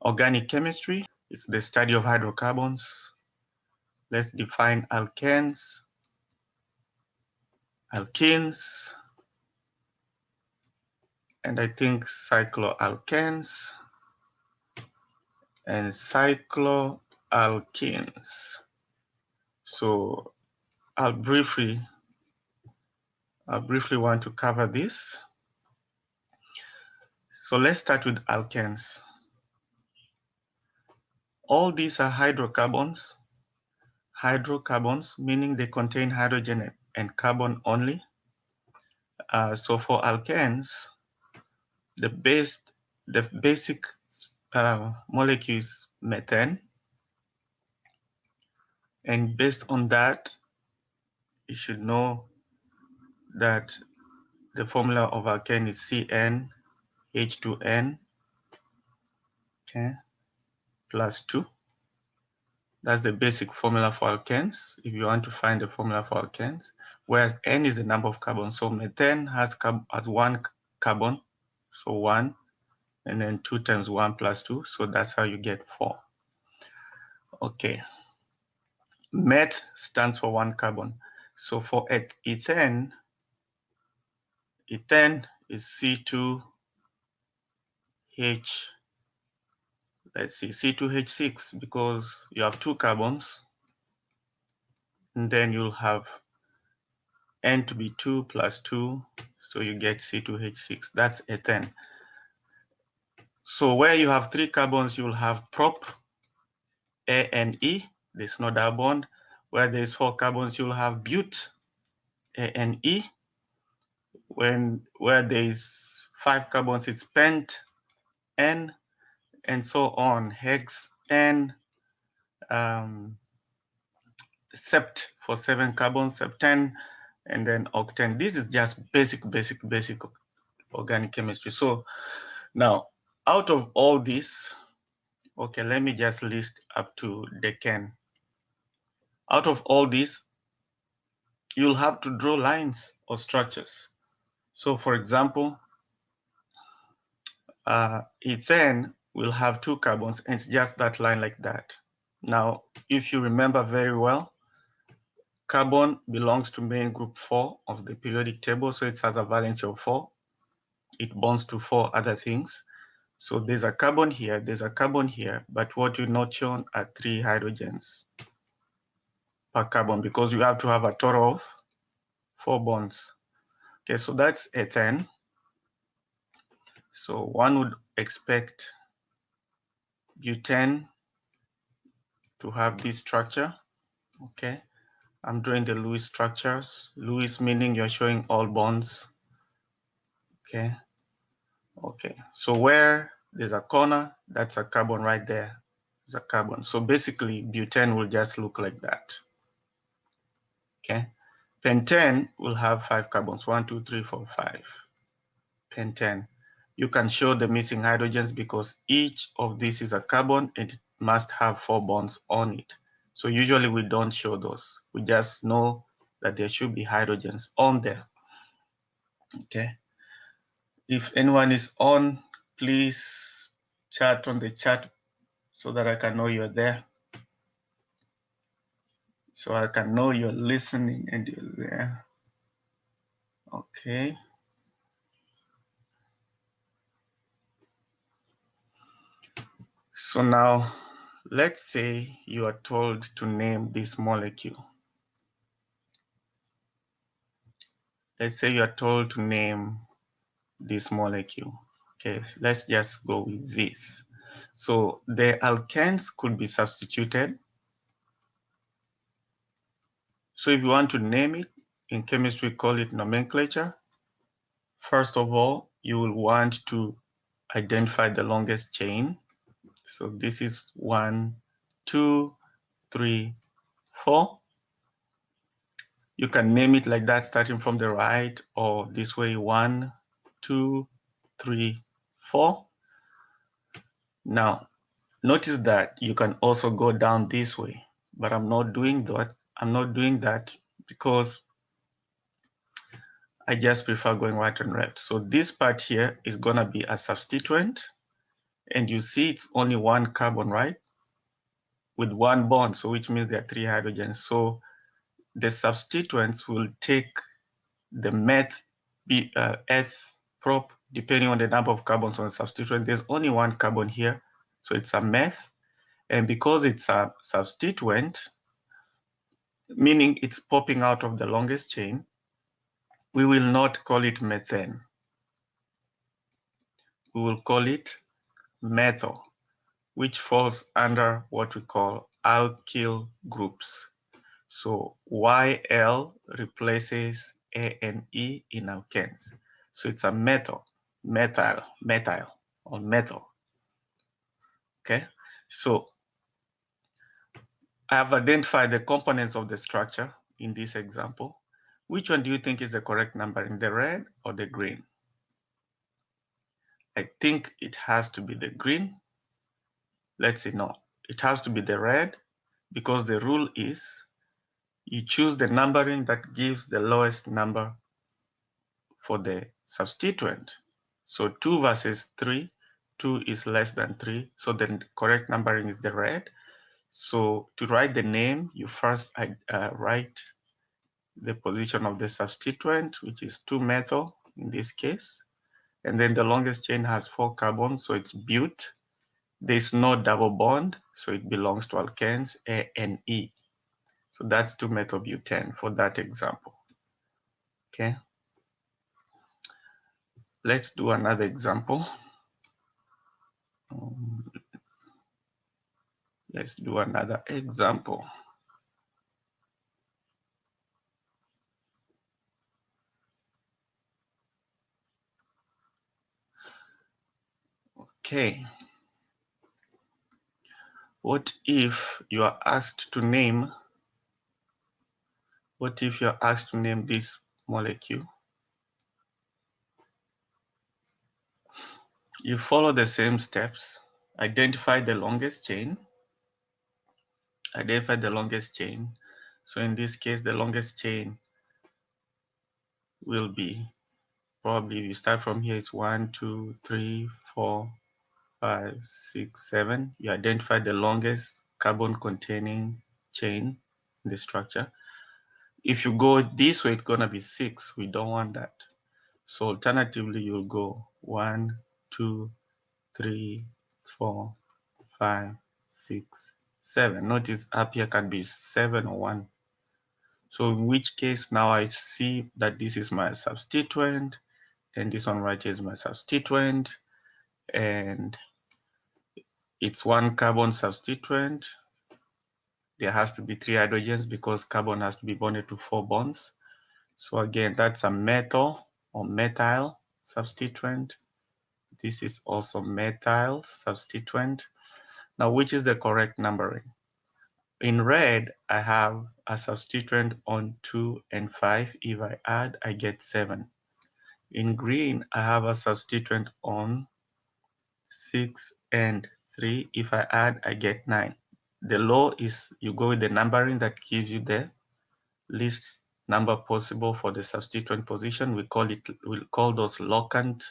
Organic chemistry is the study of hydrocarbons. Let's define alkanes, alkenes, and I think cycloalkanes and cycloalkenes. So I'll briefly want to cover this. So let's start with alkanes. All these are hydrocarbons. Hydrocarbons meaning they contain hydrogen and carbon only. So for alkanes, the basic molecule is methane, and based on that, you should know that the formula of alkane is CnH2n, okay, plus 2. That's the basic formula for alkanes, if you want to find the formula for alkanes, whereas N is the number of carbons. So methane has 1 carbon, so 1, and then 2 times 1 plus 2, so that's how you get 4. Okay. Meth stands for 1 carbon. So for ethane is C2H, let's see, C2H6, because you have 2 carbons, and then you'll have N to be 2 plus 2, so you get C2H6. That's ethane. So where you have 3 carbons, you'll have prop, A and E. There's no double bond. Where there's 4 carbons, you'll have but, A and E. Where there's 5 carbons, it's pent, N, and so on. Hex, N, sept for 7 carbons, septen, and then octane. This is just basic organic chemistry. So now, out of all this, okay, let me just list up to decane. Out of all this, you'll have to draw lines or structures. So for example, ethane will have 2 carbons, and it's just that line like that. Now, if you remember very well, carbon belongs to main group 4 of the periodic table, so it has a valency of 4. It bonds to 4 other things. So there's a carbon here, there's a carbon here, but what you're not shown are 3 hydrogens per carbon, because you have to have a total of 4 bonds. Okay, so that's ethane. So one would expect butane to have this structure. Okay, I'm drawing the Lewis structures. Lewis meaning you're showing all bonds. Okay, so where there's a corner, that's a carbon right there. It's a carbon. So basically, butane will just look like that. Okay, pentane will have 5 carbons, 1, 2, 3, 4, 5. Pentane. You can show the missing hydrogens because each of these is a carbon and it must have 4 bonds on it. So usually we don't show those. We just know that there should be hydrogens on there. Okay. If anyone is on, please chat on the chat so that I can know you're there. So I can know you're listening and you're there. Okay. So now, let's say you are told to name this molecule. Let's say you are told to name this molecule. Okay, let's just go with this. So the alkanes could be substituted. So if you want to name it, in chemistry, we call it nomenclature. First of all, you will want to identify the longest chain. So this is 1, 2, 3, 4. You can name it like that, starting from the right, or this way, 1, 2, 3, 4. Now, notice that you can also go down this way, but I'm not doing that. I'm not doing that because I just prefer going right and left. So this part here is gonna be a substituent, And you see it's only one carbon, right? With one bond, so which means there are 3 hydrogens. So the substituents will take the meth eth prop depending on the number of carbons on the substituent. There's only one carbon here, so it's a meth. And because it's a substituent, meaning it's popping out of the longest chain, we will not call it methane. We will call it methyl, which falls under what we call alkyl groups. So YL replaces ANE in alkanes. So it's a methyl, or methyl. Okay, so I have identified the components of the structure in this example. Which one do you think is the correct number, in the red or the green? I think it has to be the green. Let's see, no, it has to be the red, because the rule is you choose the numbering that gives the lowest number for the substituent. So 2 versus 3, 2 is less than 3, so the correct numbering is the red. So to write the name, you first write the position of the substituent, which is 2-methyl in this case. And then the longest chain has 4 carbons, so it's but. There's no double bond, so it belongs to alkanes, A and E. So that's 2-methylbutane for that example. Okay. Let's do another example. Let's do another example. Okay. What if you are asked to name, this molecule? You follow the same steps. Identify the longest chain. So in this case, the longest chain will be, probably you start from here, it's 1, 2, 3, 4, 5, 6, 7. You identify the longest carbon containing chain in the structure. If you go this way, it's going to be 6. We don't want that. So alternatively, you'll go 1, 2, 3, 4, 5, 6, 7. Notice up here can be 7 or 1. So in which case now I see that this is my substituent, and this one right here is my substituent, and it's 1 carbon substituent. There has to be 3 hydrogens because carbon has to be bonded to 4 bonds. So again, that's a methyl or methyl substituent. This is also methyl substituent. Now, which is the correct numbering? In red, I have a substituent on 2 and 5. If I add, I get 7. In green, I have a substituent on 6 and 3. If I add, I get 9. The law is you go with the numbering that gives you the least number possible for the substituent position. We'll call those locant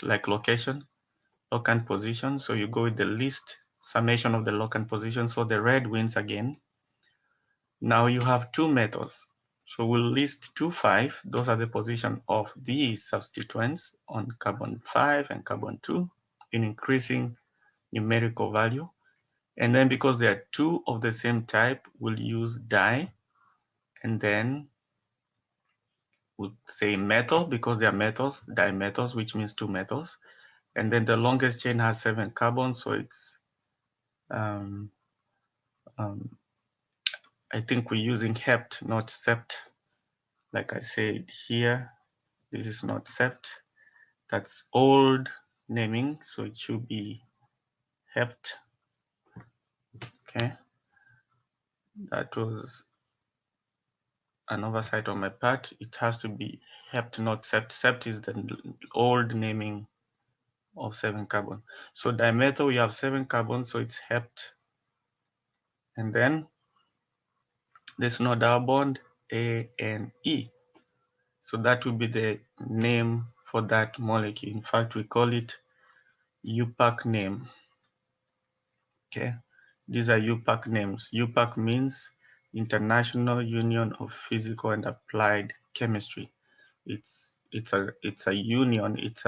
like location, locant position. So you go with the least summation of the locant position. So the red wins again. Now you have 2 metals. So we'll list 2, 5. Those are the position of these substituents on carbon 5 and carbon 2 in increasing numerical value. And then because there are 2 of the same type, we'll use di, and then we'll say metal because they are metals, dimetals, which means 2 metals. And then the longest chain has 7 carbons, so it's I think we're using hept, not sept. Like I said here, this is not sept. That's old naming, so it should be hept. Okay, that was an oversight on my part. It has to be hept, not sept. Sept is the old naming of 7 carbon. So dimethyl, we have 7 carbons, so it's hept. And then there's no double bond, A and E. So that will be the name for that molecule. In fact, we call it UPAC name. Okay, these are UPAC names. UPAC means International Union of Physical and Applied Chemistry. It's a union. It's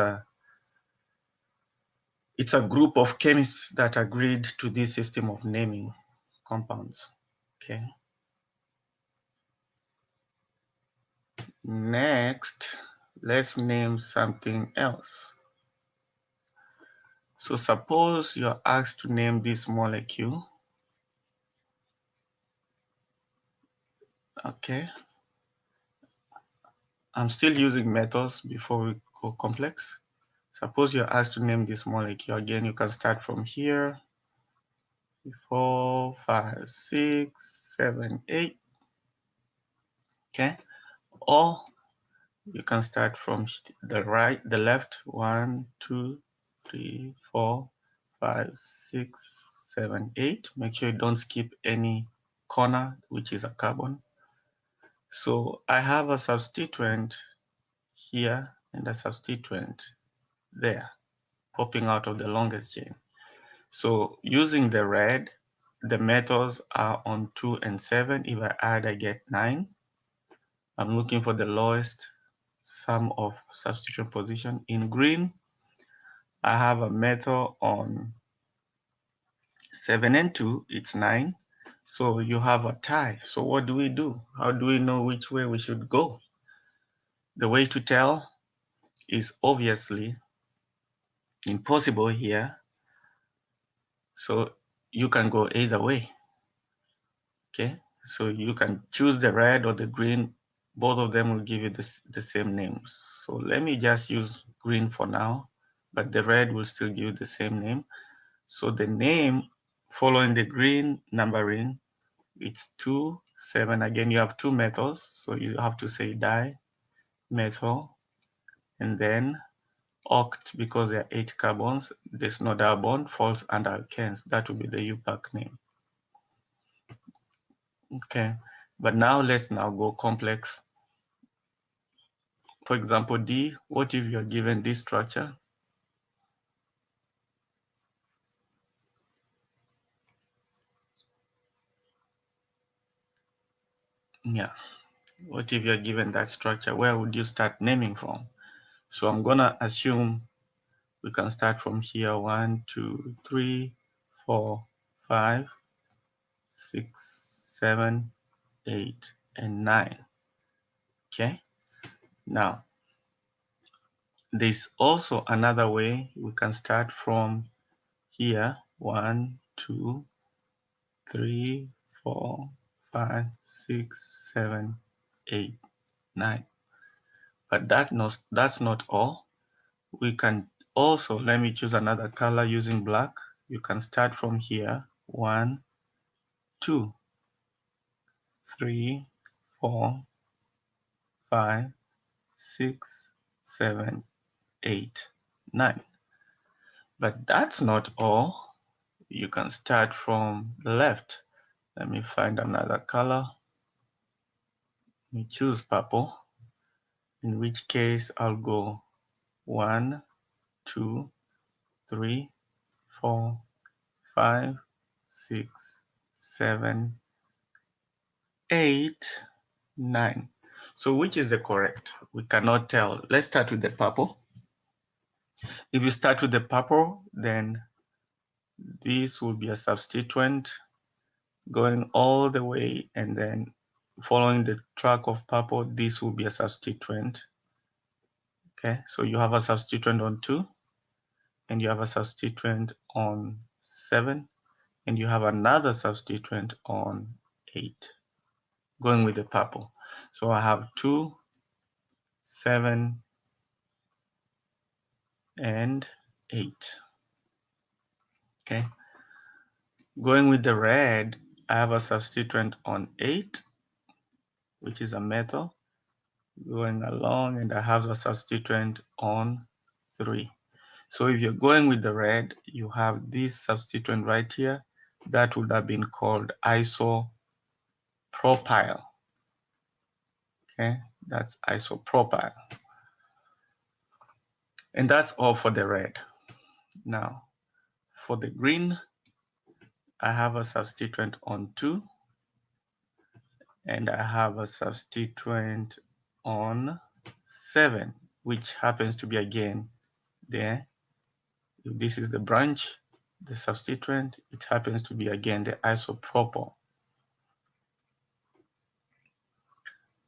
a group of chemists that agreed to this system of naming compounds. Okay. Next, let's name something else. So suppose you're asked to name this molecule. Okay. I'm still using metals before we go complex. Suppose you're asked to name this molecule. Again, you can start from here. 4, 5, 6, 7, 8. Okay. Or you can start from the left. 1, 2, 3, 4, 5, 6, 7, 8. Make sure you don't skip any corner, which is a carbon. So I have a substituent here and a substituent there, popping out of the longest chain. So using the red, the metals are on 2 and 7. If I add, I get 9. I'm looking for the lowest sum of substituent position. In green, I have a metal on 7 and 2, it's 9. So you have a tie. So what do we do? How do we know which way we should go? The way to tell is obviously impossible here. So you can go either way. Okay, so you can choose the red or the green. Both of them will give you the same names. So let me just use green for now, but the red will still give you the same name. So the name following the green numbering, it's 2, 7. Again, you have two metals, so you have to say dimethyl, and then oct, because there are 8 carbons, there's no double bond, falls under alkanes. That will be the UPAC name. Okay, but now let's now go complex. For example, D, what if you're given this structure? Yeah, what if you're given that structure? Where would you start naming from? So I'm gonna assume we can start from here. 1, 2, 3, 4, 5, 6, 7, 8, and 9. Okay, now there's also another way. We can start from here. 1, 2, 3, 4, 5, 6, 7, 8, 9. But that's not all. We can also, let me choose another color using black. You can start from here. 1, 2, 3, 4, 5, 6, 7, 8, 9. But that's not all. You can start from the left. Let me find another color. Let me choose purple, in which case I'll go 1, 2, 3, 4, 5, 6, 7, 8, 9. So which is the correct? We cannot tell. Let's start with the purple. If you start with the purple, then this will be a substituent going all the way, and then following the track of purple, this will be a substituent. Okay, so you have a substituent on 2, and you have a substituent on 7, and you have another substituent on 8, going with the purple. So I have 2, 7, and 8. Okay, going with the red, I have a substituent on 8, which is a metal, going along, and I have a substituent on 3. So if you're going with the red, you have this substituent right here. That would have been called isopropyl. Okay, that's isopropyl. And that's all for the red. Now, for the green, I have a substituent on 2, and I have a substituent on 7, which happens to be again there. If this is the branch, the substituent, it happens to be again the isopropyl.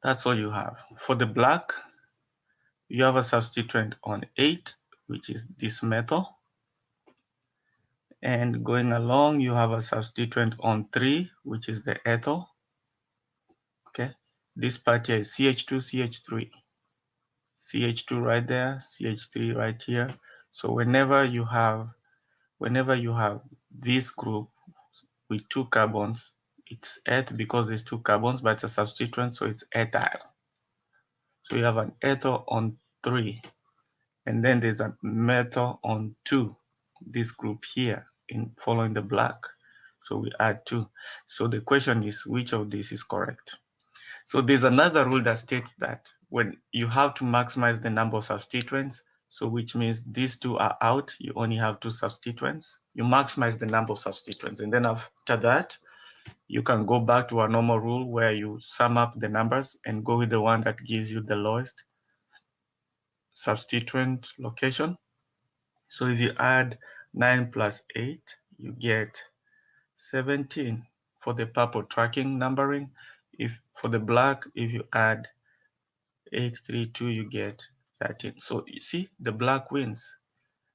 That's all you have. For the black, you have a substituent on 8, which is this metal. And going along, you have a substituent on 3, which is the ethyl. Okay, this part here is CH2, CH3. CH2 right there, CH3 right here. So whenever you have this group with 2 carbons, it's eth because there's 2 carbons, but it's a substituent, so it's ethyl. So you have an ethyl on 3, and then there's a methyl on 2, this group here in following the black. So we add 2. So the question is, which of these is correct? So there's another rule that states that when you have to maximize the number of substituents, so which means these 2 are out, you only have 2 substituents, you maximize the number of substituents. And then after that, you can go back to a normal rule where you sum up the numbers and go with the one that gives you the lowest substituent location. So if you add 9 plus 8, you get 17 for the purple tracking numbering. If for the black, if you add 8, 3, 2, you get 13. So you see, the black wins.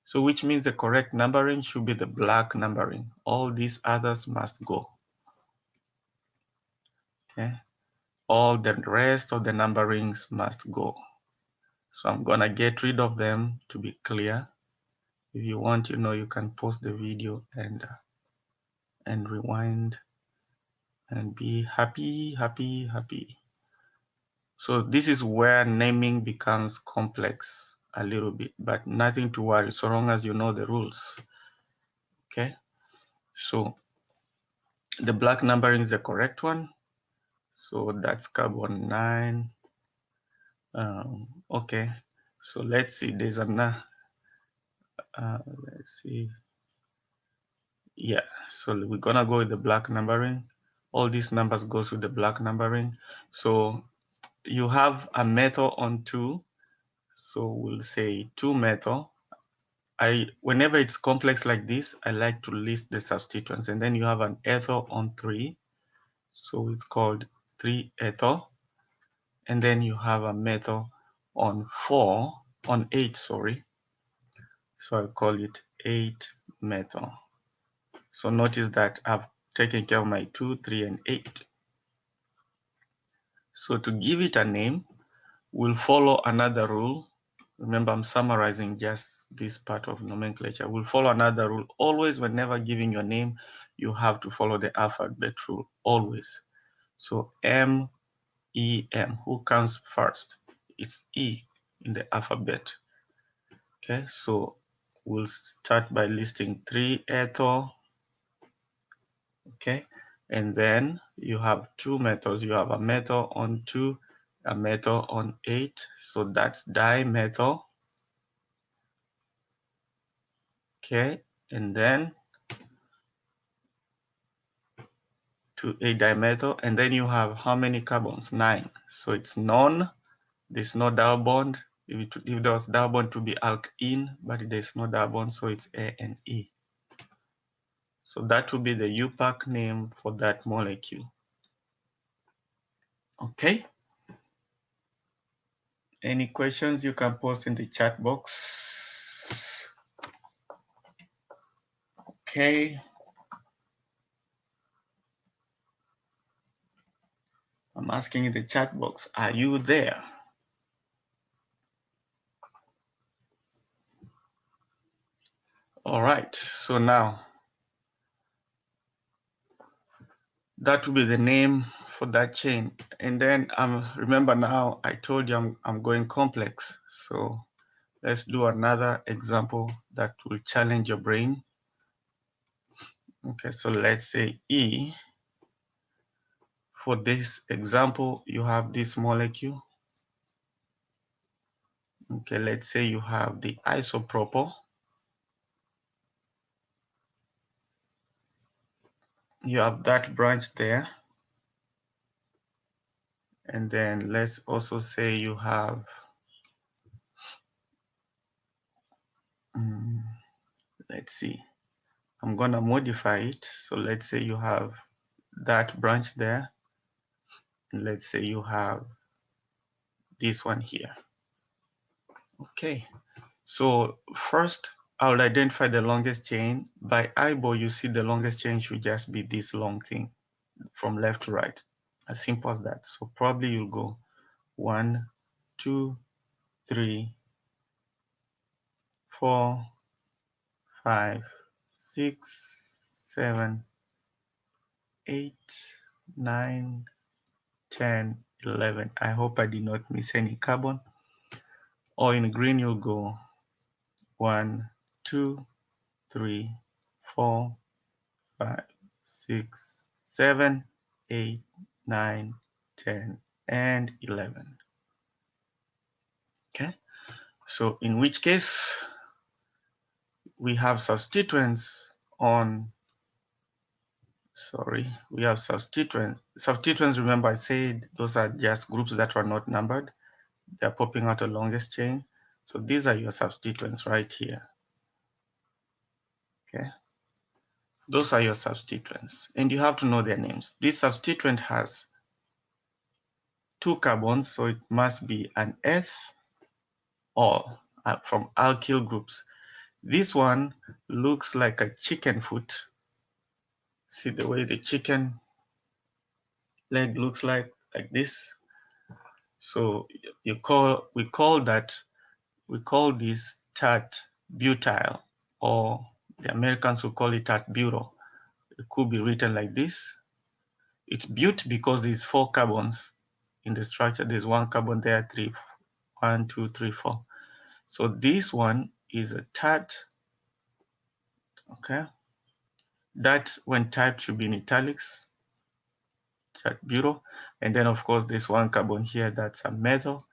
So which means the correct numbering should be the black numbering. All these others must go. Okay. All the rest of the numberings must go. So I'm gonna get rid of them to be clear. If you want, you can pause the video and rewind and be happy. So this is where naming becomes complex a little bit, but nothing to worry so long as you know the rules. Okay, so the black numbering is the correct one. So that's carbon 9. Okay, so let's see, there's another, let's see. Yeah, so we're gonna go with the black numbering. All these numbers goes with the black numbering. So you have a metal on 2. So we'll say 2 metal. Whenever it's complex like this, I like to list the substituents. And then you have an ethyl on 3. So it's called 3 ethyl. And then you have a metal on 8, sorry. So I call it 8 metal. So notice that I've taken care of my 2, 3, and 8. So to give it a name, we'll follow another rule. Remember, I'm summarizing just this part of nomenclature. We'll follow another rule. Always, whenever giving your name, you have to follow the alphabet rule, always. So M, E, M. Who comes first? It's E in the alphabet. Okay, so we'll start by listing 3 ethyl. Okay, and then you have 2 metals. You have a metal on 2, a metal on 8. So that's dimethyl. Okay, and then to a dimethyl, and then you have how many carbons? 9. So it's non. There's no double bond. If there was double bond, to be alkene, but there's no double bond, so it's A and E. So that will be the UPAC name for that molecule. Okay. Any questions you can post in the chat box. Okay. I'm asking in the chat box, are you there? All right, so now that will be the name for that chain. And then remember now I told you I'm going complex. So let's do another example that will challenge your brain. Okay, so let's say E. For this example, you have this molecule. Okay, let's say you have the isopropyl. You have that branch there. And then let's also say you have, let's see, I'm gonna modify it. So let's say you have that branch there. And let's say you have this one here. Okay, so first I'll identify the longest chain. By eyeball, you see the longest chain should just be this long thing from left to right. As simple as that. So probably you'll go 1, 2, 3, 4, 5, 6, 7, 8, 9, 10, 11. I hope I did not miss any carbon. Or in green, you'll go 1, 2, 3, 4, 5, 6, 7, 8, 9, 10, and 11. Okay, so in which case we have substituents on, we have substituents. Substituents, remember I said those are just groups that are not numbered. They're popping out the longest chain. So these are your substituents right here. Okay, those are your substituents, and you have to know their names. This substituent has 2 carbons, so it must be an eth or from alkyl groups. This one looks like a chicken foot. See the way the chicken leg looks like this. So we call this tert butyl, or the Americans will call it tert butyl. It could be written like this. It's but because there's 4 carbons in the structure. There's 1 carbon there, 3, 1, 2, 3, 4. So this one is a tert. Okay, that when typed should be in italics, tert butyl. And then of course there's 1 carbon here, that's a methyl.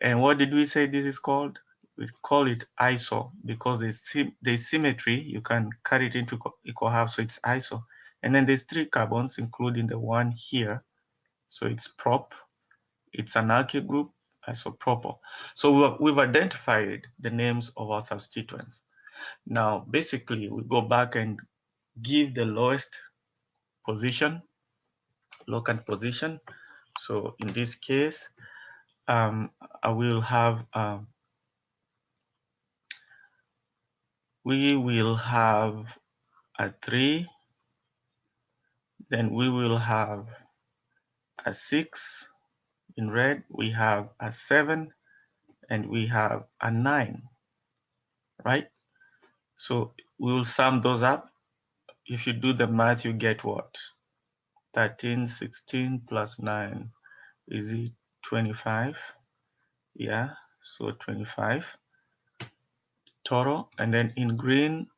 And what did we say this is called? We call it iso because there's symmetry. You can cut it into equal halves, so it's iso. And then there's 3 carbons, including the one here. So it's prop. It's an alkyl group, isopropyl. So we've identified the names of our substituents. Now, basically, we go back and give the lowest position, locant position. So in this case, I will have we will have a 3, then we will have a 6 in red, we have a 7, and we have a 9, right? So we will sum those up. If you do the math, you get what? 13, 16 plus 9, is it 25? Yeah, so 25 total. And then in green,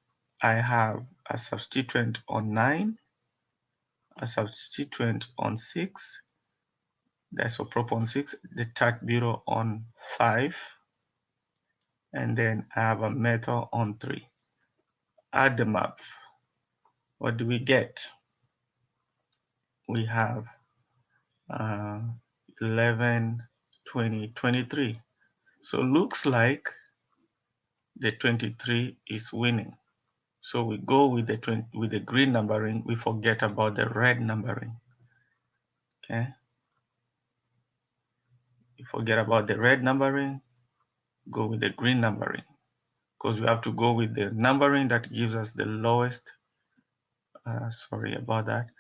I have a substituent on 9, a substituent on 6, the isopropyl on 6, the tert butyl on 5, and then I have a methyl on 3. Add them up. What do we get? We have 11, 20, 23. So looks like the 23 is winning. So we go with the green numbering. We forget about the red numbering. Okay. You forget about the red numbering. Go with the green numbering, because we have to go with the numbering that gives us the lowest. Sorry about that.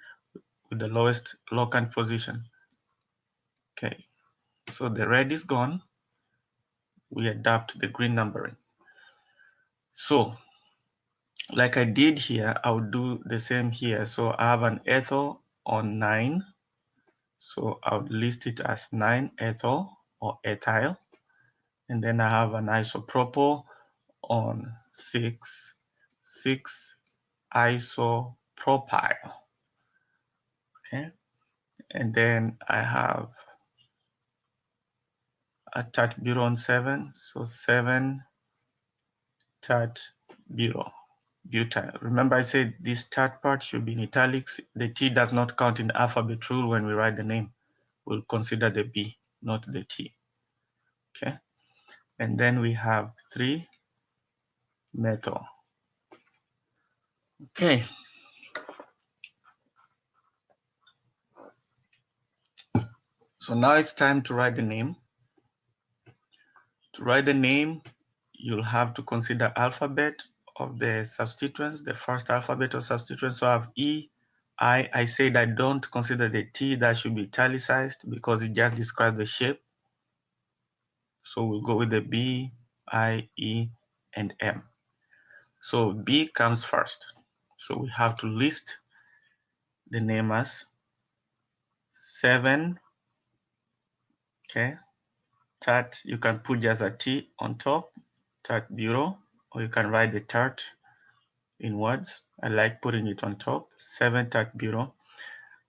With the lowest locant position. Okay. So the red is gone. We adapt the green numbering. So like I did here, I'll do the same here. So I have an ethyl on 9. So I'll list it as 9 ethyl or ethyl. And then I have an isopropyl on 6, 6 isopropyl. Okay. And then I have a tert butyl on 7. So 7 tert butyl. butyl. Remember I said this third part should be in italics. The T does not count in the alphabet rule when we write the name. We'll consider the B, not the T. Okay. And then we have 3-methyl. Okay. So now it's time to write the name. To write the name, you'll have to consider alphabet of the substituents, the first alphabet of substituents. So I have E, I said I don't consider the T, that should be italicized because it just describes the shape. So we'll go with the B, I, E, and M. So B comes first. So we have to list the name as 7, okay? Tert, you can put just a T on top, tert bureau, or you can write the tert in words. I like putting it on top, 7 tert bureau.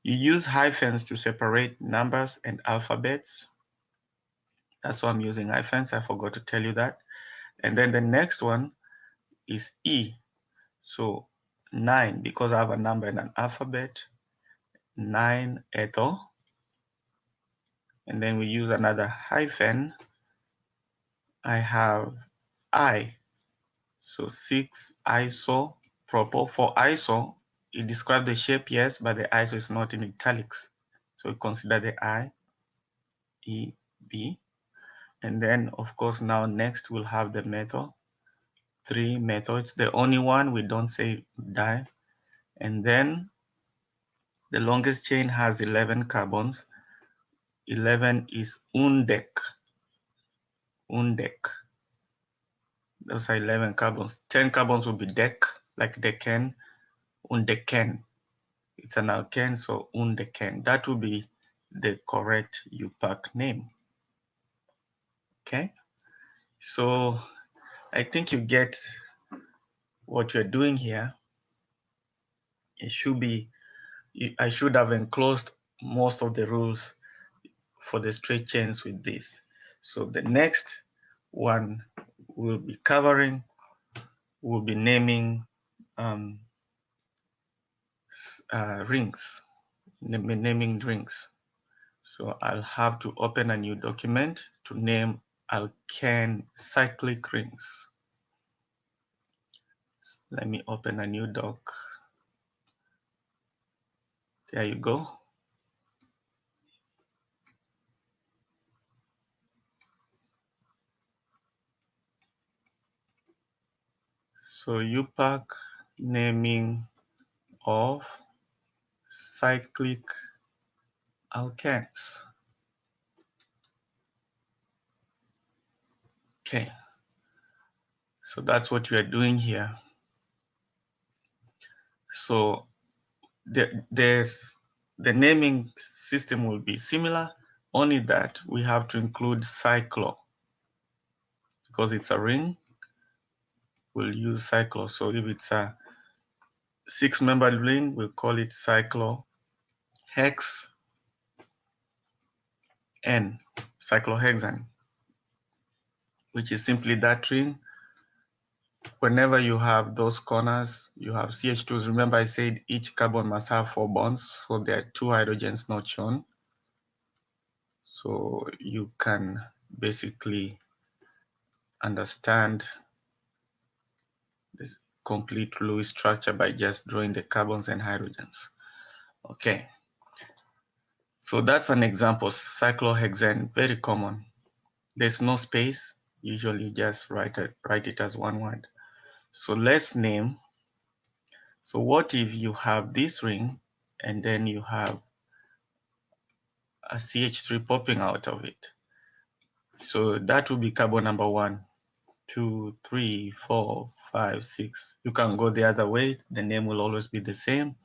You use hyphens to separate numbers and alphabets. That's why I'm using hyphens, I forgot to tell you that. And then the next one is E. So 9, because I have a number and an alphabet, 9-ethyl. And then we use another hyphen. I have I. So 6-isopropyl. For iso, it describes the shape, yes, but the iso is not in italics. So we consider the I, E, B. And then, of course, now next we'll have the methyl. 3-methyl. It's the only one, we don't say di. And then the longest chain has 11 carbons. 11 is undec. Undec. Those are 11 carbons. 10 carbons will be dec, like decan, undecane. It's an alkane, so undecane. That will be the correct UPAC name. Okay, so I think you get what you're doing here. It should be, I should have enclosed most of the rules for the straight chains with this. So the next one we'll be covering, we'll be naming rings, naming rings. So I'll have to open a new document to name alkane cyclic rings. Let me open a new doc. There you go. So UPAC naming of cyclic alkanes. Okay, so that's what we are doing here. So the naming system will be similar, only that we have to include cyclo. Because it's a ring, we'll use cyclo. So if it's a 6-membered ring, we'll call it cyclohexane, cyclohexane, which is simply that ring. Whenever you have those corners, you have CH2s. Remember I said each carbon must have 4 bonds, so there are 2 hydrogens not shown. So you can basically understand this complete Lewis structure by just drawing the carbons and hydrogens. Okay, so that's an example. Cyclohexane, very common. There's no space. Usually just write it as one word. So let's name. So what if you have this ring and then you have a CH3 popping out of it? So that will be carbon number 1, 2, 3, 4, 5, 6. You can go the other way. The name will always be the same.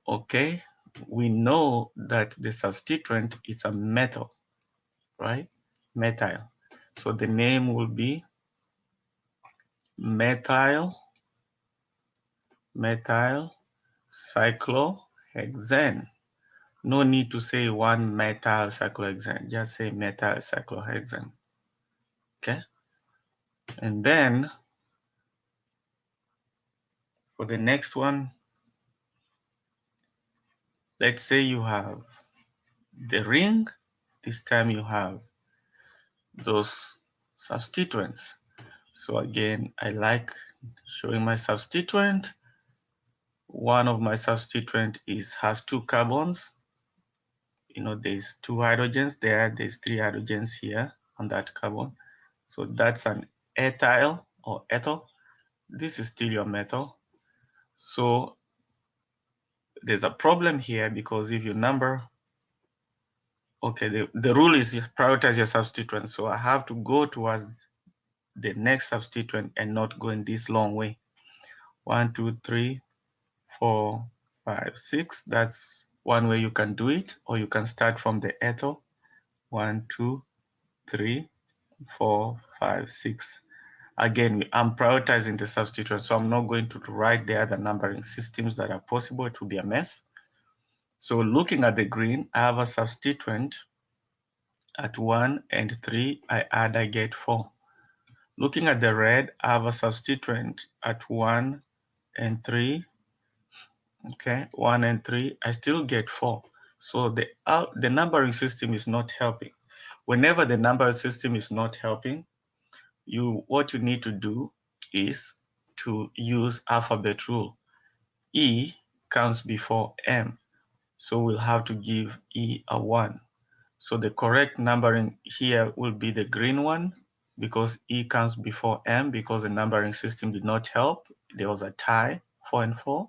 Okay, we know that the substituent is a methyl, right? Methyl. So the name will be methyl cyclohexane. No need to say 1-methyl cyclohexane, just say methyl cyclohexane. Okay, and then For the next one, let's say you have the ring. This time you have those substituents. So again, I like showing my substituent. One of my substituent has 2 carbons. There's 2 hydrogens there. There's 3 hydrogens here on that carbon. So that's an ethyl or ethyl. This is still your metal. So there's a problem here because if you number, okay, the rule is prioritize your substituent. So I have to go towards the next substituent and not go in this long way. 1, 2, 3, 4, 5, 6. That's one way you can do it, or you can start from the ethyl. 1, 2, 3, 4, 5, 6. Again, I'm prioritizing the substituent, so I'm not going to write the other numbering systems that are possible. It will be a mess. So looking at the green, I have a substituent at 1 and 3. I add, I get 4. Looking at the red, I have a substituent at 1 and 3. Okay, 1 and 3, I still get 4. So the numbering system is not helping. Whenever the numbering system is not helping, what you need to do is to use alphabet rule. E comes before M, so we'll have to give E a 1. So the correct numbering here will be the green one, because E comes before M, because the numbering system did not help. There was a tie, 4 and 4.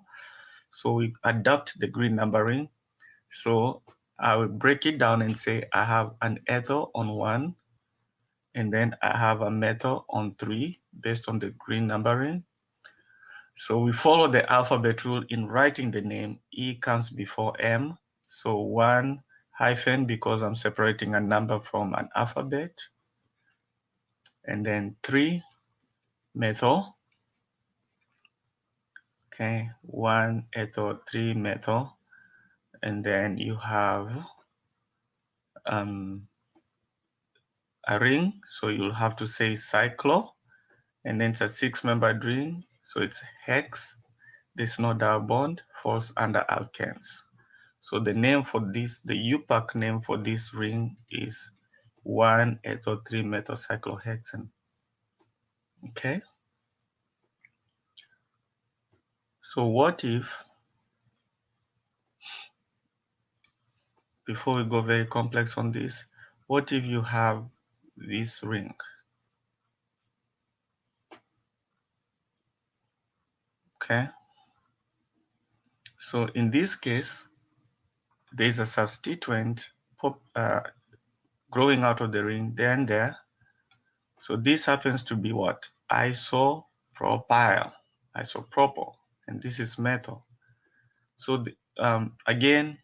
So we adopt the green numbering. So I will break it down and say I have an ethyl on 1, and then I have a metal on 3 based on the green numbering. So we follow the alphabet rule in writing the name. E comes before M. So 1 hyphen, because I'm separating a number from an alphabet. And then 3 methyl. Okay, 1 ethyl, 3 methyl. And then you have a ring, so you'll have to say cyclo, and then it's a 6-membered ring, so it's hex. There's no double bond, falls under alkanes. So the name for this, the UPAC name for this ring is 1-ethyl-3-methyl-cyclohexane. Okay. So what if, before we go very complex on this, what if you have this ring? Okay. So in this case, there's a substituent growing out of the ring there and there. So this happens to be what? Isopropyl, and this is metal. So again,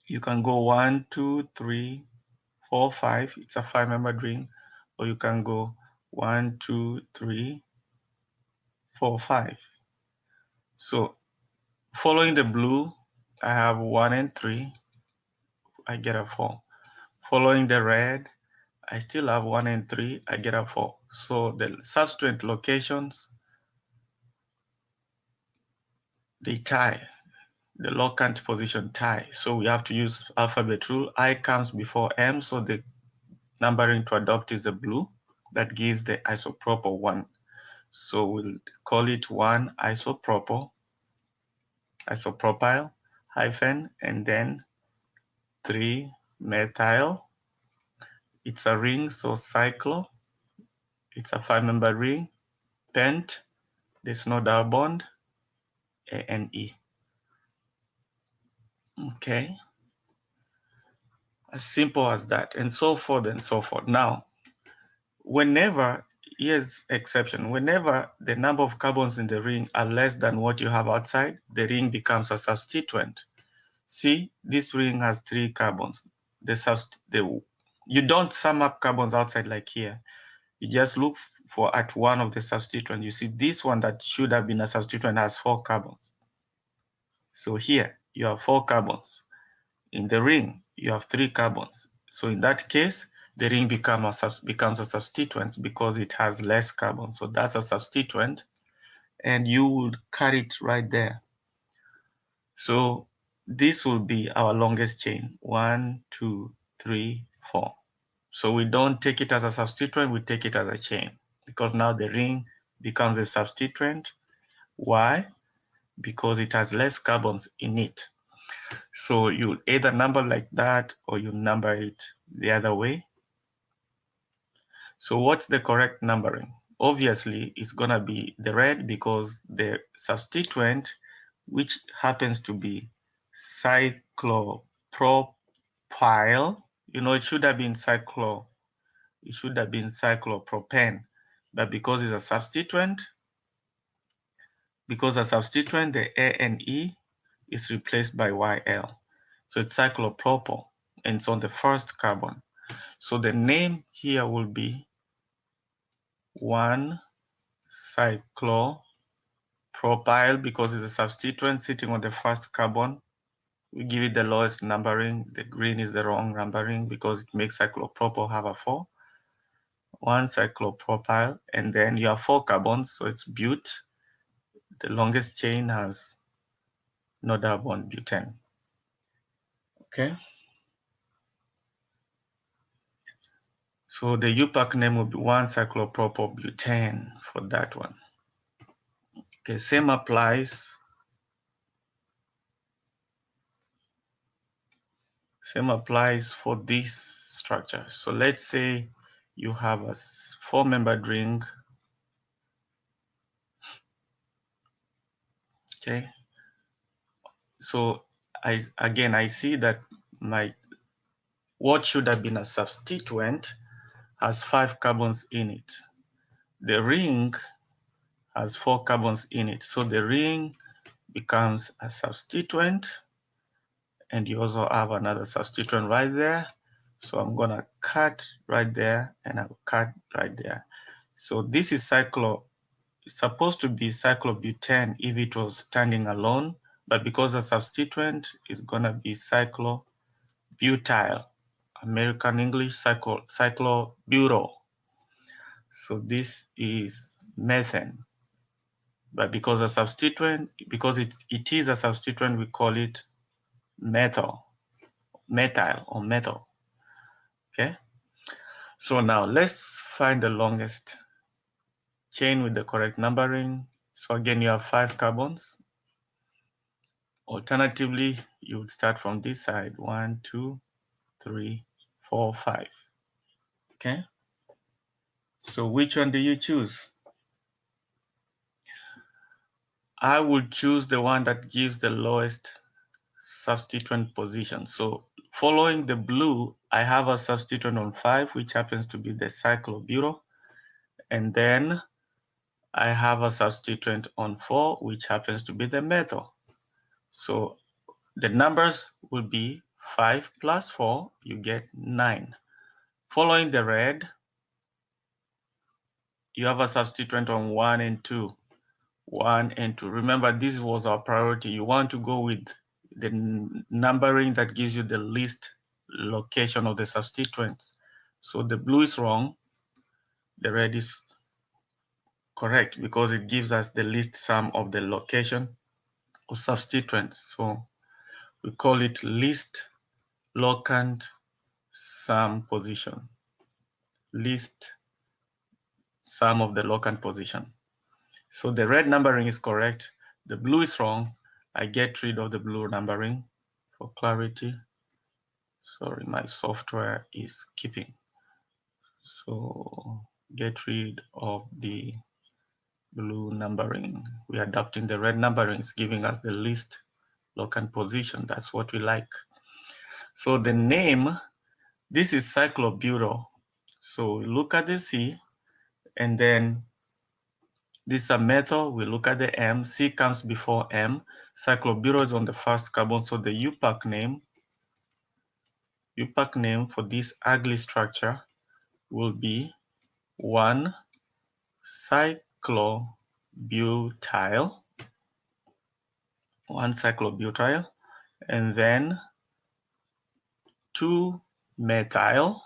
you can go 1, 2, 3, 4, 5. It's a 5-membered ring, or you can go 1, 2, 3, 4, 5. So following the blue, I have 1 and 3. I get a 4. Following the red, I still have 1 and 3. I get a 4. So the substituent locations, they tie. The locant position tie. So we have to use alphabet rule. I comes before M, so the numbering to adopt is the blue. That gives the isopropyl 1. So we'll call it 1 isopropyl hyphen, and then 3 methyl. It's a ring, so cyclo. It's a 5-member ring. Pent, there's no double bond, A-N-E. Okay. As simple as that, and so forth and so forth. Now, here's exception, whenever the number of carbons in the ring are less than what you have outside, the ring becomes a substituent. See, this ring has 3 carbons. You don't sum up carbons outside like here. You just look for at one of the substituents. You see this one that should have been a substituent has 4 carbons. So here you have 4 carbons. In the ring, you have 3 carbons. So in that case, the ring becomes a substituent because it has less carbon. So that's a substituent. and you would carry it right there. So this will be our longest chain, 1, 2, 3, 4. So we don't take it as a substituent, we take it as a chain, because now the ring becomes a substituent. Why? Because it has less carbons in it. So you either number like that or you number it the other way. So what's the correct numbering? Obviously, it's going to be the red because the substituent, which happens to be cyclopropyl, it should have been cyclopropane, but because it's a substituent, the A and E is replaced by YL. So it's cyclopropyl, and it's on the first carbon. So the name here will be 1-cyclopropyl because it's a substituent sitting on the first carbon. We give it the lowest numbering. The green is the wrong numbering because it makes cyclopropyl have a 4. 1-cyclopropyl, and then you have 4 carbons, so it's bute. The longest chain has no double bond, butane. Okay. So the UPAC name will be 1-cyclopropylbutane for that one. Okay, same applies. Same applies for this structure. So let's say you have a 4-membered ring. Okay. So I see that what should have been a substituent has 5 carbons in it. The ring has 4 carbons in it. So the ring becomes a substituent, and you also have another substituent right there. So I'm gonna cut right there, and I'll cut right there. So this is it's supposed to be cyclobutane if it was standing alone, but because the substituent is gonna be cyclobutyl, American English cyclobutyl. So this is methane. But because it is a substituent, we call it methyl or metal. Okay. So now let's find the longest chain with the correct numbering. So again, you have 5 carbons. Alternatively, you would start from this side, 1, 2, 3, 4, 5. Okay. So which one do you choose? I would choose the one that gives the lowest substituent position. So following the blue, I have a substituent on 5, which happens to be the cyclobutyl. And then I have a substituent on 4, which happens to be the methyl. So the numbers will be 5 plus 4, you get 9. Following the red, you have a substituent on 1 and 2. 1 and 2. Remember, this was our priority. You want to go with the numbering that gives you the least location of the substituents. So the blue is wrong, the red is correct because it gives us the least sum of the location of substituents. So we call it least locant sum position. Least sum of the locant position. So the red numbering is correct. The blue is wrong. I get rid of the blue numbering for clarity. Sorry, my software is skipping. So get rid of the blue numbering. We're adopting the red numbering. It's giving us the least locant position. That's what we like. So the name, this is cyclobutyl. So we look at the C, and then this is a methyl. We look at the M. C comes before M. Cyclobutyl is on the first carbon. So the UPAC name for this ugly structure will be 1-cyclobutyl, and then 2-methyl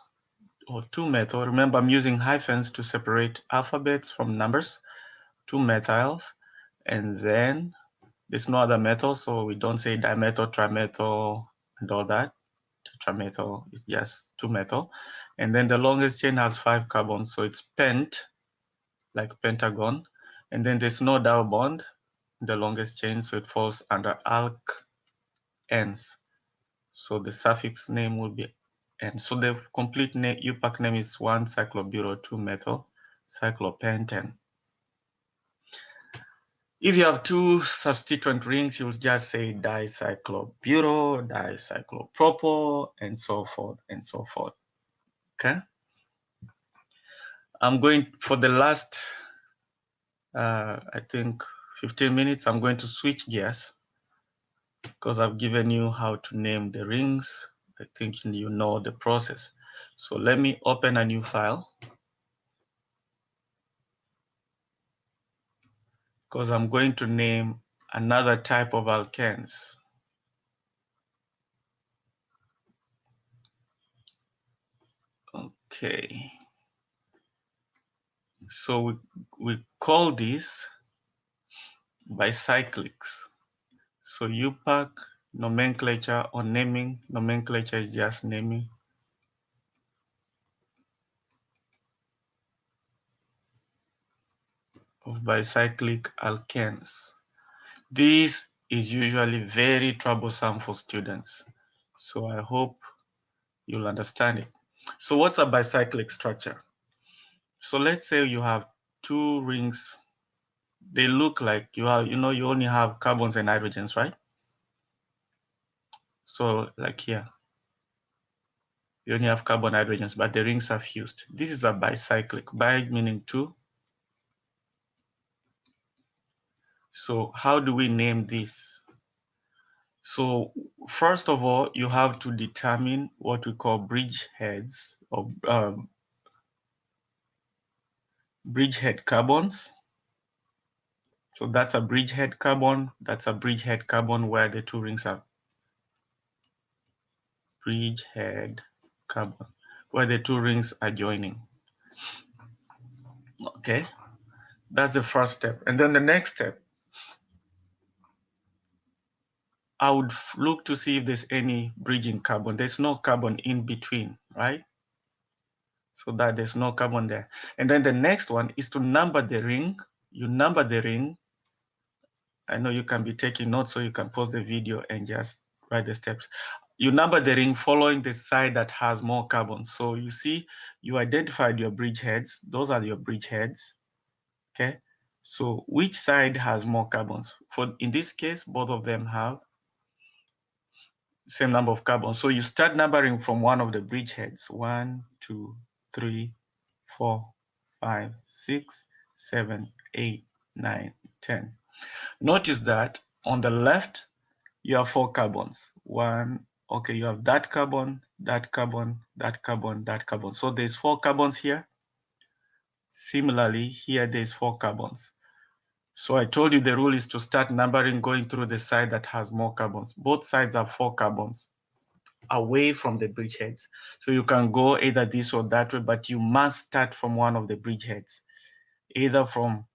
or 2-methyl. Remember, I'm using hyphens to separate alphabets from numbers. 2 methyls, And then there's no other metal, so we don't say dimethyl, trimethyl, and all that. Tetramethyl is just 2 metal. And then the longest chain has 5 carbons, so it's pent, like pentagon. And then there's no double bond in the longest chain, so it falls under alkanes. So the suffix name will be N. So the complete name, UPAC name is 1-cyclobutyl 2-methyl cyclopentane. If you have 2 substituent rings, you'll just say dicyclobutyl, dicyclopropyl, and so forth and so forth. Okay? I'm going for the last, I think, 15 minutes, I'm going to switch gears because I've given you how to name the rings. I think you know the process. So let me open a new file because I'm going to name another type of alkanes. Okay. So we call this bicyclics. So UPAC nomenclature or naming nomenclature is just naming. Of bicyclic alkanes. This is usually very troublesome for students. So I hope you'll understand it. So what's a bicyclic structure? So let's say you have 2 rings. They look like you only have carbons and hydrogens, right? So like here, you only have carbon hydrogens, but the rings are fused. This is a bicyclic, bi meaning 2. So how do we name this? So first of all, you have to determine what we call bridgeheads or bridgehead carbons. So that's a bridgehead carbon. That's a bridgehead carbon where the 2 rings are bridgehead carbon, where the 2 rings are joining. Okay, that's the first step. And then the next step, I would look to see if there's any bridging carbon. There's no carbon in between, right? So that there's no carbon there. And then the next one is to number the ring. You number the ring. I know you can be taking notes, so you can pause the video and just write the steps. You number the ring following the side that has more carbons. So you see, you identified your bridgeheads. Those are your bridgeheads. Okay. So which side has more carbons? For in this case, both of them have the same number of carbons. So you start numbering from one of the bridgeheads. 1, 2, 3, 4, 5, 6, 7, 8, 9, 10. Notice that on the left, you have 4 carbons. Okay, you have that carbon, that carbon, that carbon, that carbon. So there's 4 carbons here. Similarly, here there's 4 carbons. So I told you the rule is to start numbering going through the side that has more carbons. Both sides have 4 carbons away from the bridgeheads. So you can go either this or that way, but you must start from one of the bridgeheads, either from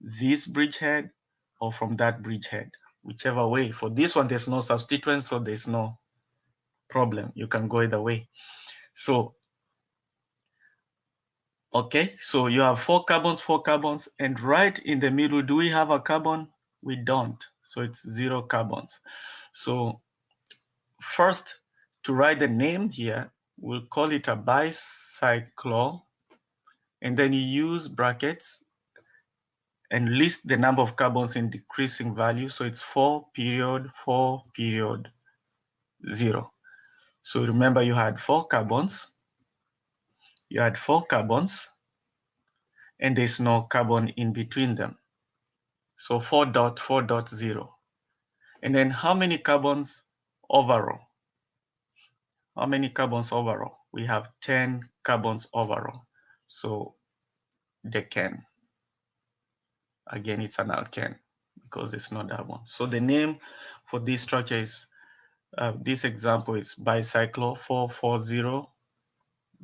this bridgehead or from that bridgehead, whichever way. For this one, there's no substituents, so there's no problem. You can go either way. So, okay, so you have 4 carbons, and right in the middle, do we have a carbon? We don't, so it's 0 carbons. So first, to write the name here, we'll call it a bicyclo, and then you use brackets and list the number of carbons in decreasing value. So it's 4 period 0. So remember you had 4 carbons. You had 4 carbons, and there's no carbon in between them. So 4.4.0. And then how many carbons overall? How many carbons overall? We have 10 carbons overall. So decan. Again, it's an alkane because it's not that one. So the name for this structure is, this example is bicyclo 440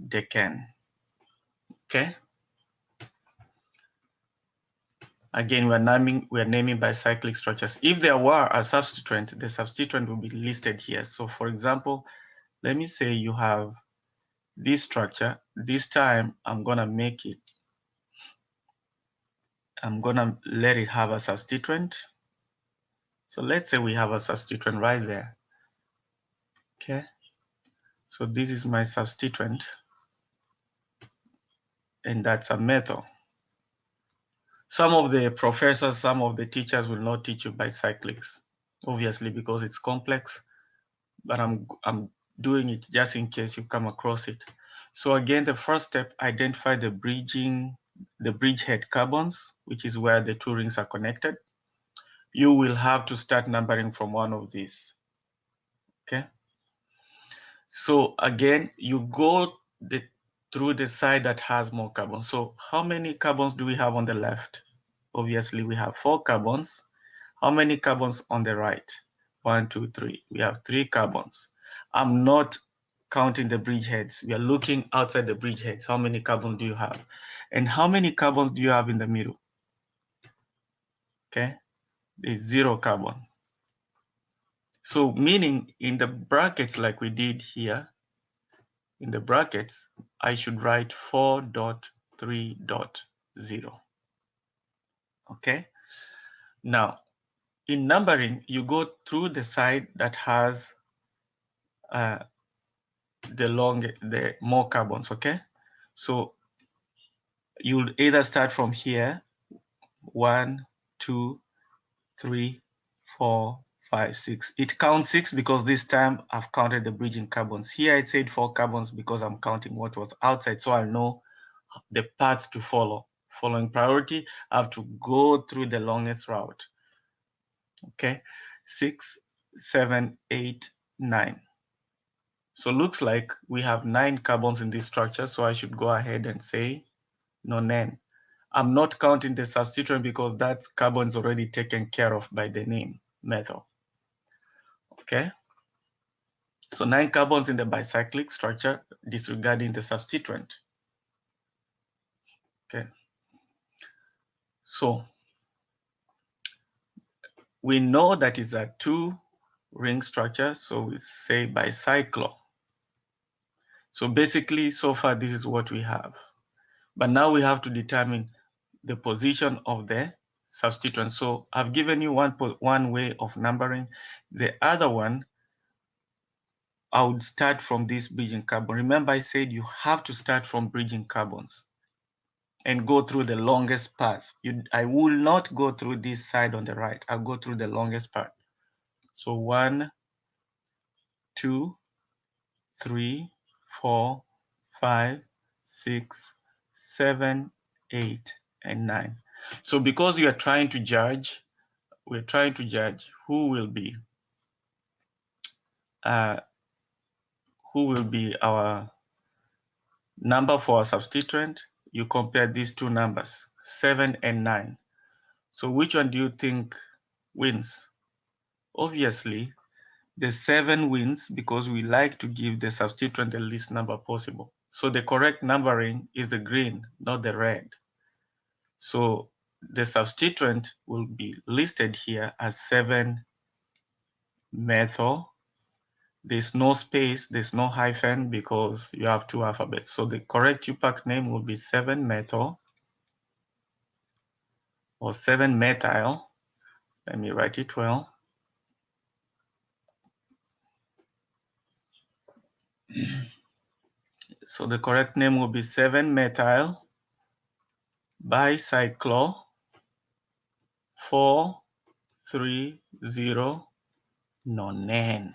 decan. Okay. Again, we're naming bicyclic structures. If there were a substituent, the substituent will be listed here. So for example, let me say you have this structure. This time I'm gonna let it have a substituent. So let's say we have a substituent right there. Okay. So this is my substituent, and that's a methyl. Some of the professors, some of the teachers will not teach you bicyclics, obviously because it's complex, but I'm doing it just in case you come across it. So again, the first step, identify the bridgehead carbons, which is where the two rings are connected. You will have to start numbering from one of these, okay? So again, you go through the side that has more carbons. So how many carbons do we have on the left? Obviously, we have 4 carbons. How many carbons on the right? 1, 2, 3. We have 3 carbons. I'm not counting the bridgeheads. We are looking outside the bridgeheads. How many carbons do you have? And how many carbons do you have in the middle? Okay, there's 0 carbon. So meaning in the brackets like we did here, in the brackets, I should write 4.3.0. Okay, now in numbering, you go through the side that has the more carbons, okay? So you'll either start from here, 1, 2, 3, 4, 5, 6. It counts 6 because this time I've counted the bridging carbons. Here I said 4 carbons because I'm counting what was outside, so I know the path to follow. Following priority, I have to go through the longest route. Okay, 6, 7, 8, 9. So looks like we have 9 carbons in this structure, so I should go ahead and say nonen. I'm not counting the substituent because that carbon is already taken care of by the name methyl. Okay, so 9 carbons in the bicyclic structure, disregarding the substituent. Okay, so we know that it's a 2-ring structure, so we say bicyclo. So basically, so far, this is what we have. But now we have to determine the position of the substituent. So I've given you one way of numbering. The other one, I would start from this bridging carbon. Remember I said you have to start from bridging carbons and go through the longest path. I will not go through this side on the right. I'll go through the longest path. So 1, 2, 3, 4, 5, 6, 7, 8, and 9. So because we are trying to judge, we're trying to judge who will be our number for our substituent. You compare these two numbers, 7 and 9. So which one do you think wins? Obviously, the 7 wins because we like to give the substituent the least number possible. So the correct numbering is the green, not the red. So the substituent will be listed here as 7-methyl. There's no space, there's no hyphen because you have 2 alphabets. So the correct UPAC name will be 7-methyl or 7-methyl. Let me write it well. So the correct name will be 7-methyl bicyclo 430 nonen.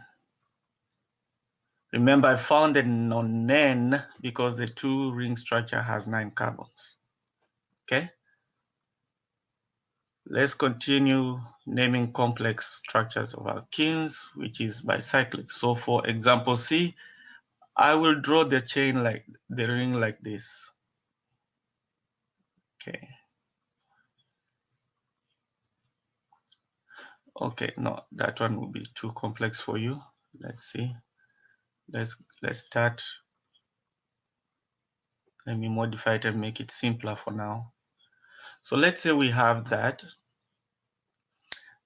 Remember, I found the nonen because the 2-ring structure has 9 carbons. Okay. Let's continue naming complex structures of alkenes, which is bicyclic. So for example C, I will draw the chain like the ring like this. Okay. Okay, no, that one will be too complex for you. Let's see. Let's start. Let me modify it and make it simpler for now. So let's say we have that.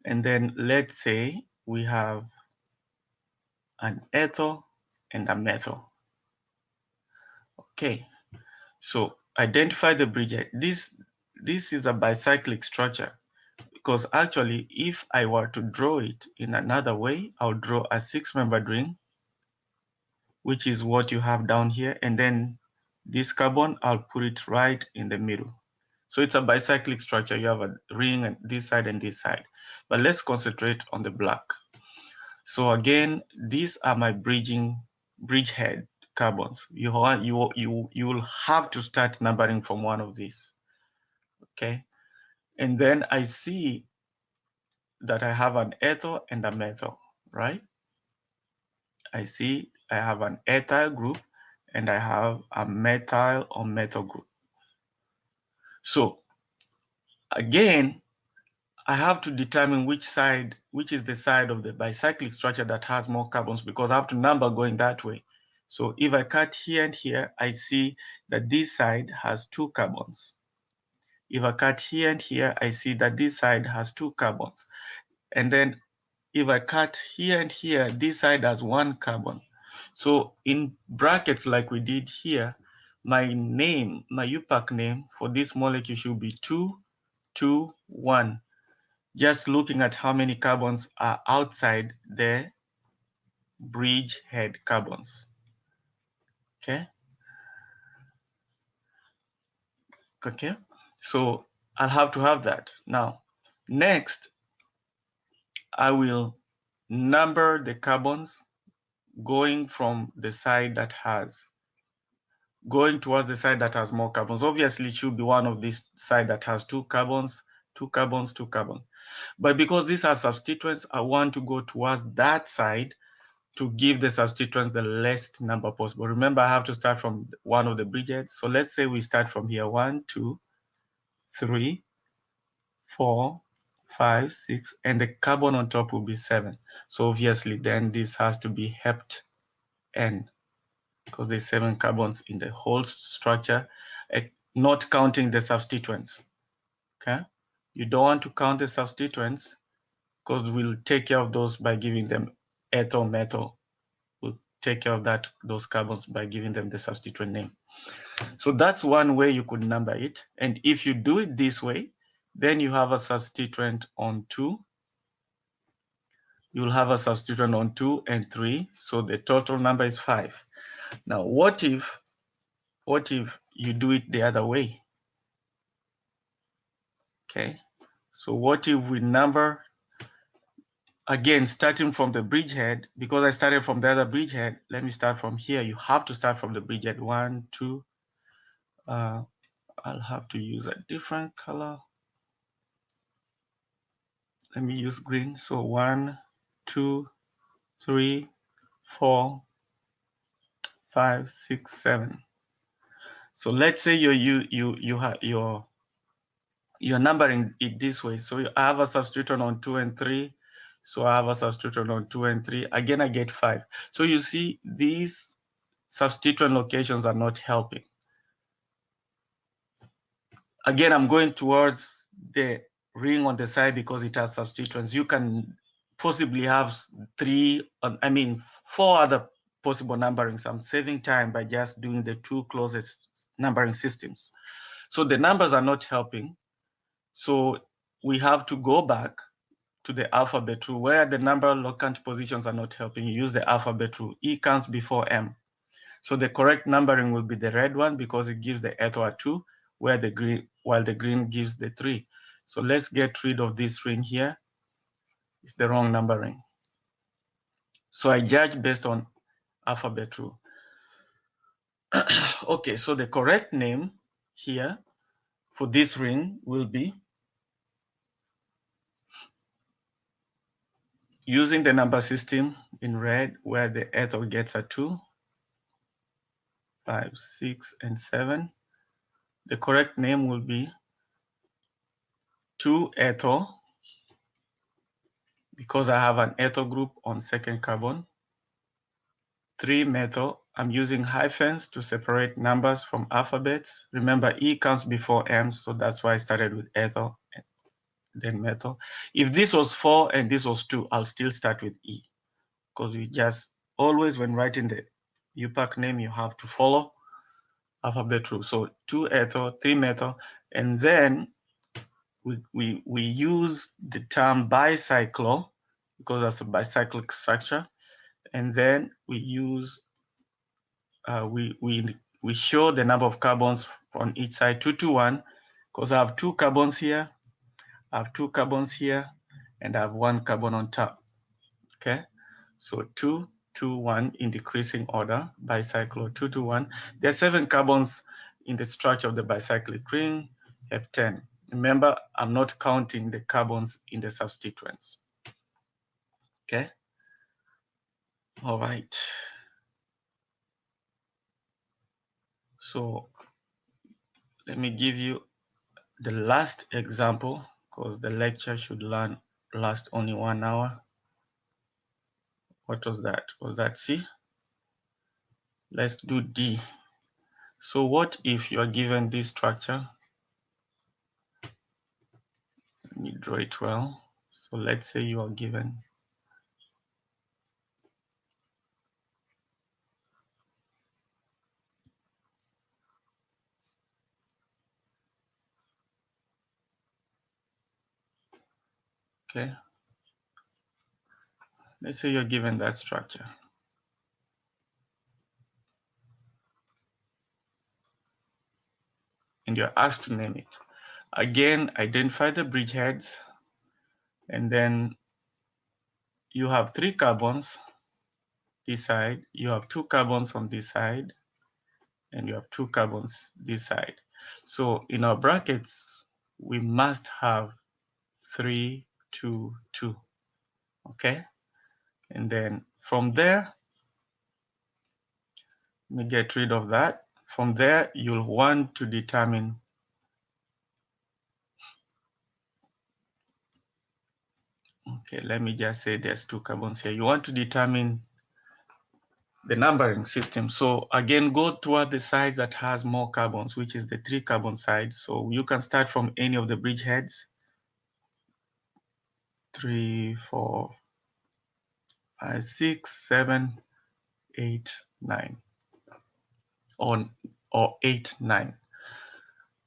And then let's say we have an ethyl and a methyl. Okay, so identify the bridgehead. This is a bicyclic structure, because actually if I were to draw it in another way, I'll draw a 6-membered ring, which is what you have down here, and then this carbon, I'll put it right in the middle. So it's a bicyclic structure. You have a ring on this side and this side. But let's concentrate on the black. So again, these are my bridgehead carbons. You will have to start numbering from one of these. Okay, and then I see that I have an ethyl and a methyl, right? I see I have an ethyl group and I have a methyl or methyl group. So again, I have to determine which is the side of the bicyclic structure that has more carbons, because I have to number going that way. So if I cut here and here, I see that this side has 2 carbons. If I cut here and here, I see that this side has 2 carbons. And then if I cut here and here, this side has 1 carbon. So in brackets like we did here, my UPAC name for this molecule should be 2, 2, 1. Just looking at how many carbons are outside the bridgehead carbons. Okay. Okay. So I'll have to have that. Now, next, I will number the carbons going towards the side that has more carbons. Obviously, it should be one of these side that has 2 carbons, 2 carbons, 2 carbons. But because these are substituents, I want to go towards that side to give the substituents the least number possible. Remember, I have to start from one of the bridgeheads. So let's say we start from here, 1, 2, 3, 4, 5, 6, and the carbon on top will be 7. So obviously then this has to be hept N, because there's 7 carbons in the whole structure, not counting the substituents. Okay, you don't want to count the substituents, because we'll take care of those by giving them ethyl, methyl. We'll take care of those carbons by giving them the substituent name. So that's one way you could number it. And if you do it this way, then you have a substituent on 2. You'll have a substituent on 2 and 3. So the total number is 5. Now, what if you do it the other way? Okay. So what if we number, again, starting from the bridgehead, because I started from the other bridgehead, let me start from here. You have to start from the bridgehead. 1, 2. I'll have to use a different color. Let me use green. So 1, 2, 3, 4, 5, 6, 7. So let's say you're numbering it this way. So I have a substituent on 2 and 3. So I have a substituent on 2 and 3. Again, I get 5. So you see, these substituent locations are not helping. Again, I'm going towards the ring on the side because it has substituents. You can possibly have 4 other possible numberings. I'm saving time by just doing the 2 closest numbering systems. So the numbers are not helping. So we have to go back to the alphabet rule, where the number locant positions are not helping. You use the alphabet rule. E comes before M. So the correct numbering will be the red one, because it gives the ethyl a 2, while the green gives the 3. So let's get rid of this ring here. It's the wrong numbering. So I judge based on alphabet rule. Okay, so the correct name here for this ring will be, using the number system in red, where the ethyl gets a 2, 5, 6, and 7. The correct name will be 2-ethyl, because I have an ethyl group on second carbon, 3-methyl, I'm using hyphens to separate numbers from alphabets. Remember, E comes before M, so that's why I started with ethyl, then methyl. If this was 4 and this was 2, I'll still start with E, because we just always, when writing the UPAC name, you have to follow alphabet rule. So 2 ethyl, 3 methyl, and then we use the term bicyclo because that's a bicyclic structure, and then we use we show the number of carbons on each side, 2 to 1, because I have 2 carbons here, I have 2 carbons here, and I have 1 carbon on top. Okay, so 2 to 1 in decreasing order, bicyclo 2 to 1. There are 7 carbons in the structure of the bicyclic ring, have 10. Remember, I'm not counting the carbons in the substituents. Okay, all right. So let me give you the last example, because the lecture should last only 1 hour. What was that? Was that C? Let's do D. So what if you are given this structure? Let me draw it well. So let's say you are given okay. Let's say you're given that structure. And you're asked to name it. Again, identify the bridgeheads, and then you have 3 carbons this side, you have 2 carbons on this side, and you have 2 carbons this side. So in our brackets, we must have 3, 2, 2. Okay? And then from there, let me get rid of that. From there, you'll want to determine okay, let me just say there's 2 carbons here. You want to determine the numbering system. So again, go toward the side that has more carbons, which is the 3 carbon side. So you can start from any of the bridgeheads. 3, 4, 5, 6, 7, 8, 9, or 8, 9.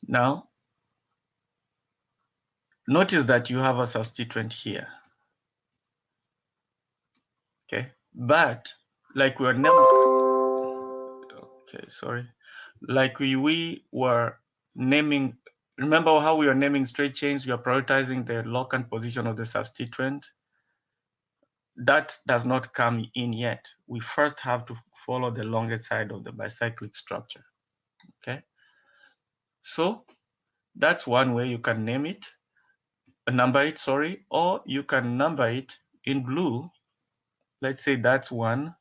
Now, notice that you have a substituent here. Okay, but like we were okay, sorry. Like we were naming, remember how we are naming straight chains? We are prioritizing the locant position of the substituent. That does not come in yet. We first have to follow the longest side of the bicyclic structure. Okay, so that's one way you can name it, number it, sorry, or you can number it in blue. Let's say that's 1.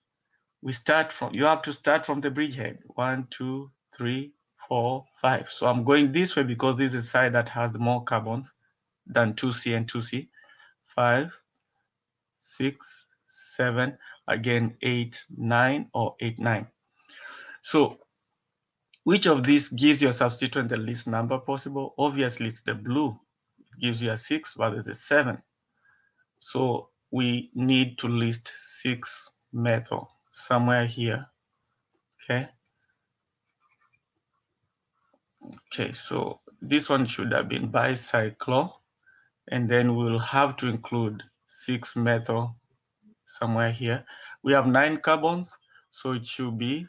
We start from, you have to start from the bridgehead. 1, 2, 3, 4, 5. So I'm going this way because this is a side that has more carbons than 2C and 2C. 5, 6, 7, again 8, 9, or 8, 9. So which of these gives your substituent the least number possible? Obviously, it's the blue. It gives you a 6, but it's a 7. So we need to list 6 methyl somewhere here. Okay. Okay, so this one should have been bicyclo, and then we'll have to include 6 methyl somewhere here. We have 9 carbons, so it should be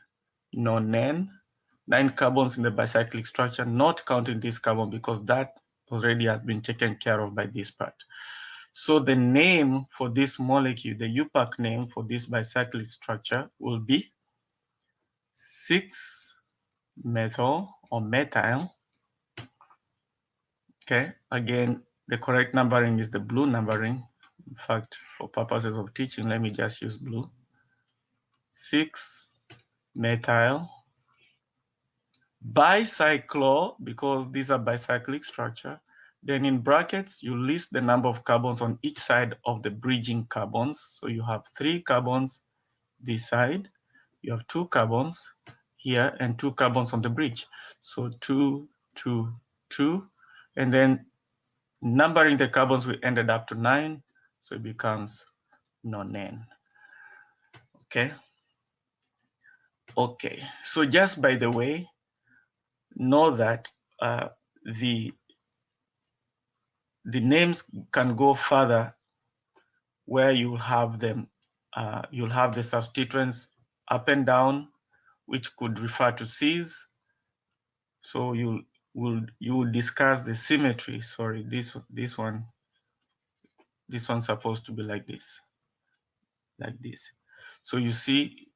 nonen, 9 carbons in the bicyclic structure, not counting this carbon because that already has been taken care of by this part. So the name for this molecule, the UPAC name for this bicyclic structure will be 6-methyl or methyl. Okay, again, the correct numbering is the blue numbering. In fact, for purposes of teaching, let me just use blue. 6-methyl bicyclo, because these are bicyclic structure. Then in brackets, you list the number of carbons on each side of the bridging carbons. So you have 3 carbons this side, you have 2 carbons here and 2 carbons on the bridge. So 2, 2, 2, and then numbering the carbons, we ended up to 9, so it becomes nonene. Okay. Okay. So just by the way, know that the names can go further, where you'll have them, you'll have the substituents up and down, which could refer to Cs. So you will discuss the symmetry. Sorry, this one's supposed to be like this. So you see,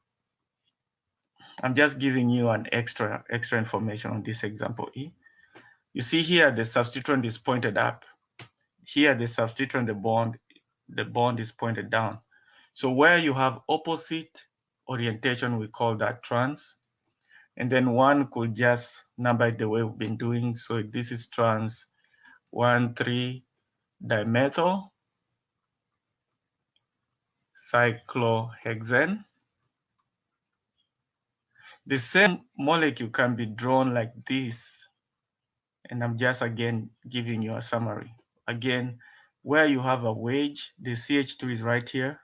I'm just giving you an extra information on this example E. You see here the substituent is pointed up. Here the substituent, the bond is pointed down. So where you have opposite orientation, we call that trans. And then one could just number it the way we've been doing. So this is trans 1,3-dimethyl cyclohexane. The same molecule can be drawn like this. And I'm just again giving you a summary. Again, where you have a wedge, the CH2 is right here.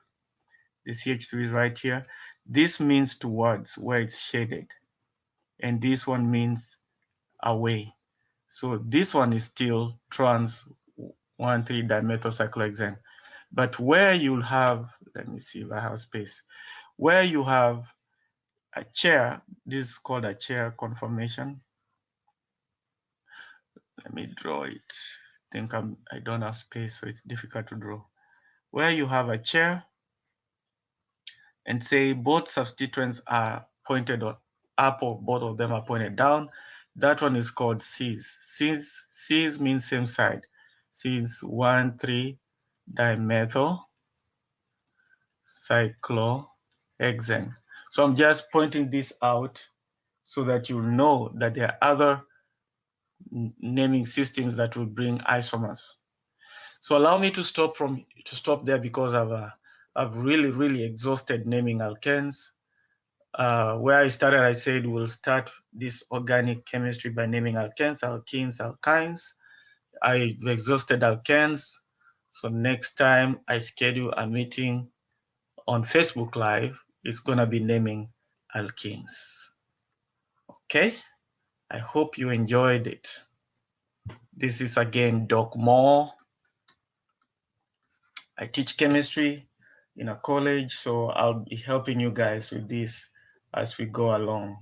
The CH2 is right here. This means towards, where it's shaded. And this one means away. So this one is still trans 1,3-dimethyl cyclohexane. But where you'll have, let me see if I have space, where you have a chair, this is called a chair conformation. Let me draw it. I think I don't have space, so it's difficult to draw. Where you have a chair, and say both substituents are pointed up, or both of them are pointed down, that one is called Cs. Cs means same side. Cs 1,3-dimethyl cyclohexane. So I'm just pointing this out so that you know that there are other naming systems that will bring isomers. So allow me to stop there, because I've really exhausted naming alkanes. Where I started, I said we'll start this organic chemistry by naming alkanes, alkenes, alkynes. I've exhausted alkanes. So next time I schedule a meeting on Facebook Live, it's gonna be naming alkenes. Okay, I hope you enjoyed it. This is again Doc Moore. I teach chemistry in a college, so I'll be helping you guys with this as we go along.